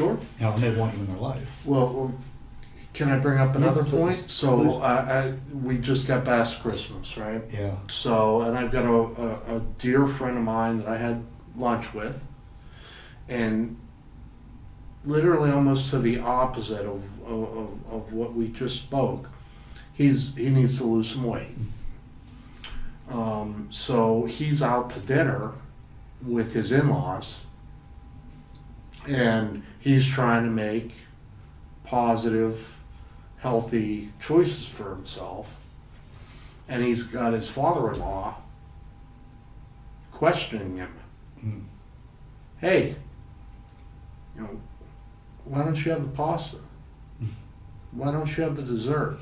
Sure. And they want you in their life. Well, can I bring up another point? Please. So we just got past Christmas, right? Yeah. So, and I've got a dear friend of mine that I had lunch with, and literally almost to the opposite of what we just spoke. He needs to lose some weight. So he's out to dinner with his in-laws, and he's trying to make positive, healthy choices for himself. And he's got his father-in-law questioning him. Mm. Hey, why don't you have the pasta? Why don't you have the dessert?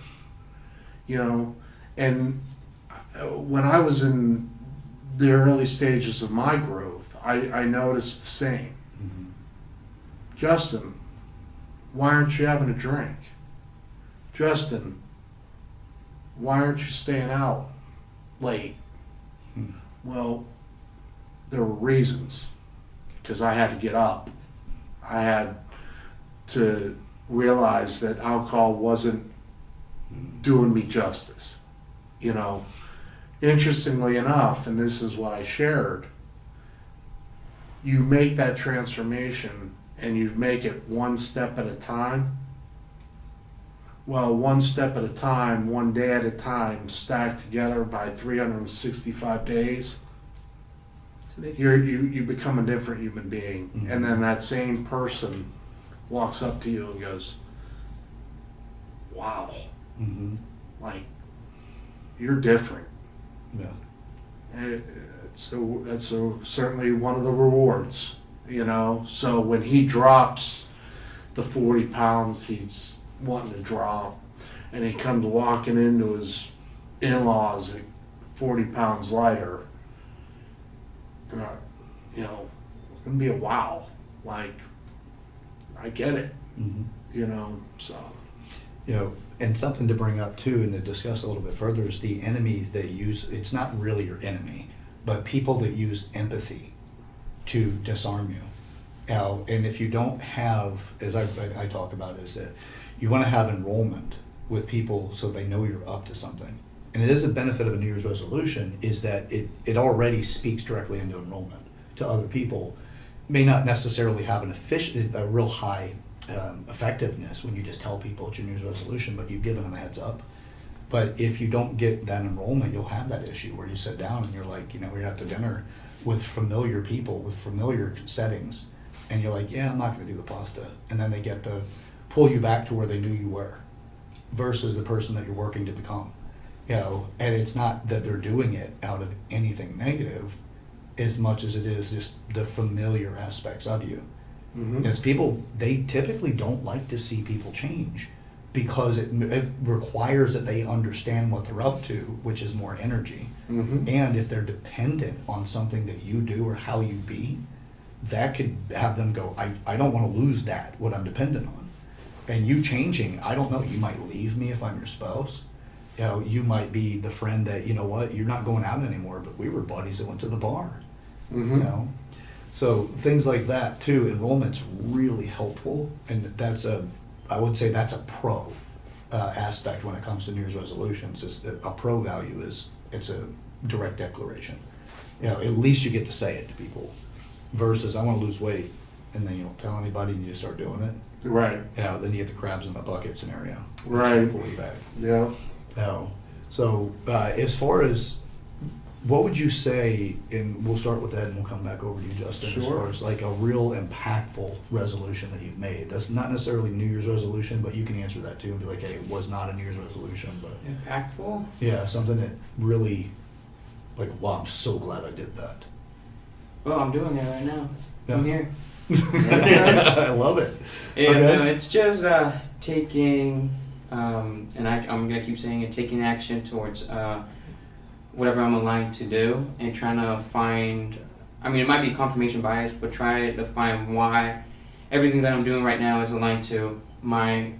And when I was in the early stages of my growth, I noticed the same. Mm-hmm. Justin, why aren't you having a drink? Justin, why aren't you staying out late? Hmm. Well, there were reasons, because I had to get up. I had to realize that alcohol wasn't doing me justice. Interestingly enough, and this is what I shared, you make that transformation and you make it one step at a time. Well, one step at a time, one day at a time, stacked together by 365 days, you become a different human being. Mm-hmm. And then that same person walks up to you and goes, wow, Mm-hmm. like, you're different. Yeah. And that's certainly one of the rewards, So when he drops the 40 pounds he's wanting to drop, and he comes walking into his in-laws at 40 pounds lighter, it's gonna be a wow. Like, I get it, Mm-hmm. So. And something to bring up too, and to discuss a little bit further, is the enemy that it's not really your enemy, but people that use empathy to disarm you. And if you don't have, as I talk about, is that you want to have enrollment with people so they know you're up to something. And it is a benefit of a New Year's resolution, is that it already speaks directly into enrollment to other people. May not necessarily have a real high effectiveness when you just tell people it's your New Year's resolution, but you've given them a heads up. But if you don't get that enrollment, you'll have that issue where you sit down and you're like, we're at the dinner with familiar people, with familiar settings, and you're like, yeah, I'm not going to do the pasta. And then they get to pull you back to where they knew you were, versus the person that you're working to become. And it's not that they're doing it out of anything negative as much as it is just the familiar aspects of you. Mm-hmm. As people, they typically don't like to see people change, because it requires that they understand what they're up to, which is more energy. Mm-hmm. And if they're dependent on something that you do or how you be, that could have them go, I don't want to lose that, what I'm dependent on. And you changing, I don't know, you might leave me if I'm your spouse. You might be the friend that, you're not going out anymore, but we were buddies that went to the bar. Mm-hmm. So things like that too. Enrollment's really helpful, and I would say that's a pro aspect when it comes to New Year's resolutions. Is that a pro value is it's a direct declaration. At least you get to say it to people, versus I want to lose weight, and then you don't tell anybody and you just start doing it. Right. Then you get the crabs in the bucket scenario. Right. Pull you back. Yeah. So as far as, what would you say, and we'll start with Ed and we'll come back over to you, Justin, Sure. as far as like a real impactful resolution that you've made? That's not necessarily New Year's resolution, but you can answer that too and be like, hey, it was not a New Year's resolution, but Impactful? yeah, something that really, like, wow, I'm so glad I did that. Well, I'm doing it right now. Yeah. I'm here. I love it. And Okay. it's just taking, and I'm going to keep saying it, taking action towards whatever I'm aligned to do, and trying to find, it might be confirmation bias, but try to find why everything that I'm doing right now is aligned to my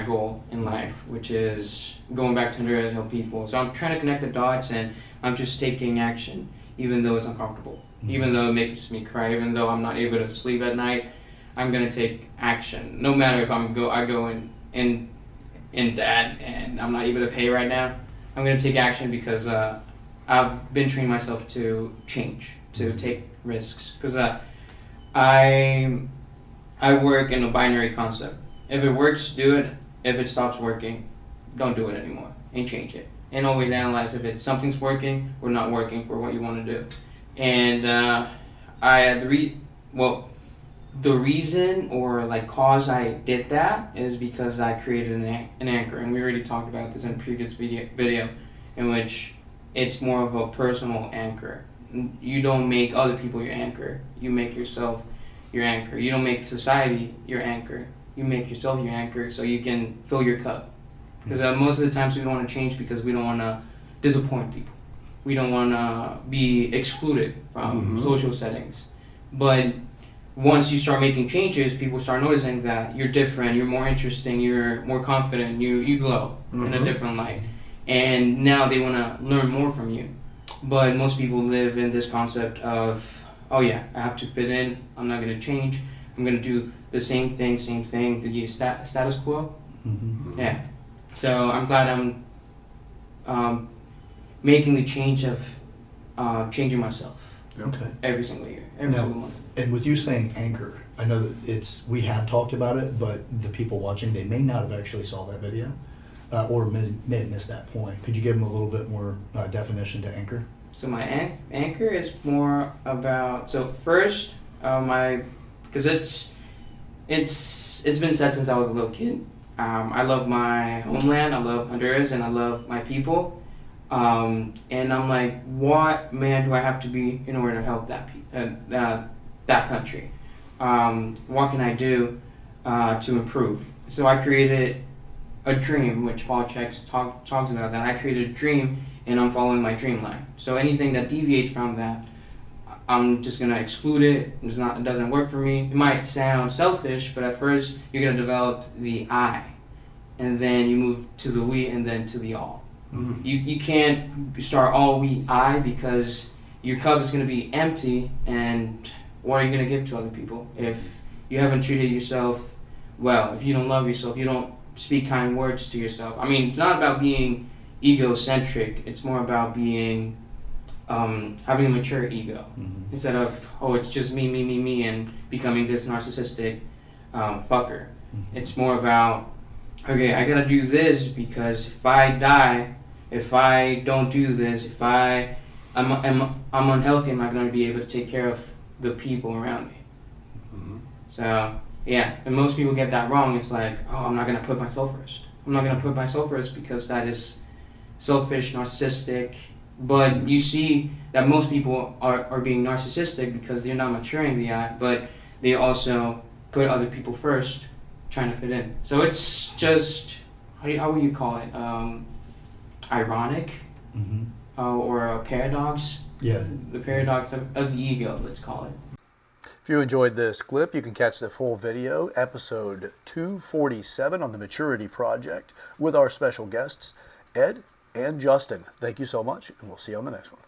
goal in life, which is going back to underrepresented people. So I'm trying to connect the dots, and I'm just taking action, even though it's uncomfortable, even though it makes me cry, even though I'm not able to sleep at night. I'm gonna take action. No matter if I go in debt and I'm not able to pay right now, I'm gonna take action because I've been training myself to change, to take risks. Because I work in a binary concept. If it works, do it. If it stops working, don't do it anymore and change it. And always analyze if something's working or not working for what you want to do. And the reason or like cause I did that is because I created an anchor, and we already talked about this in a previous video in which it's more of a personal anchor. You don't make other people your anchor. You make yourself your anchor. You don't make society your anchor. You make yourself your anchor so you can fill your cup. Because most of the times we don't want to change because we don't want to disappoint people. We don't want to be excluded from social settings. But once you start making changes, people start noticing that you're different, you're more interesting, you're more confident, you glow in a different light. And now they want to learn more from you. But most people live in this concept of, oh yeah, I have to fit in, I'm not going to change, I'm going to do the same thing, the status quo. Yeah. So I'm glad I'm making the change of changing myself every single year, every single month. And with you saying anchor, I know that we have talked about it, but the people watching, they may not have actually saw that video or may have missed that point. Could you give them a little bit more definition to anchor? So my anchor is more about, so first, because it's been said since I was a little kid. I love my homeland, I love Honduras, and I love my people. And I'm like, what man do I have to be in order to help that country? What can I do to improve? So I created a dream, which Paul Checks talks about that. I created a dream, and I'm following my dream line. So anything that deviates from that, I'm just gonna exclude it. It doesn't work for me. It might sound selfish, but at first you're gonna develop the I, and then you move to the we, and then to the all. You can't start all we I, because your cup is gonna be empty, and what are you gonna give to other people if you haven't treated yourself well? If you don't love yourself, you don't speak kind words to yourself. I mean, it's not about being egocentric. It's more about being having a mature ego instead of, oh, it's just me, and becoming this narcissistic fucker. It's more about, okay, I gotta do this because if I die, if I don't do this, if I'm unhealthy, I'm not gonna be able to take care of the people around me. So yeah, and most people get that wrong. It's like, oh, I'm not gonna put myself first. I'm not gonna put myself first because that is selfish, narcissistic. But you see that most people are being narcissistic because they're not maturing the I, but they also put other people first, trying to fit in. So it's just, how would you call it? Ironic, or a paradox. Yeah. The paradox of the ego, let's call it. If you enjoyed this clip, you can catch the full video, episode 247 on the Maturity Project, with our special guests, Ed and Justin. Thank you so much, and we'll see you on the next one.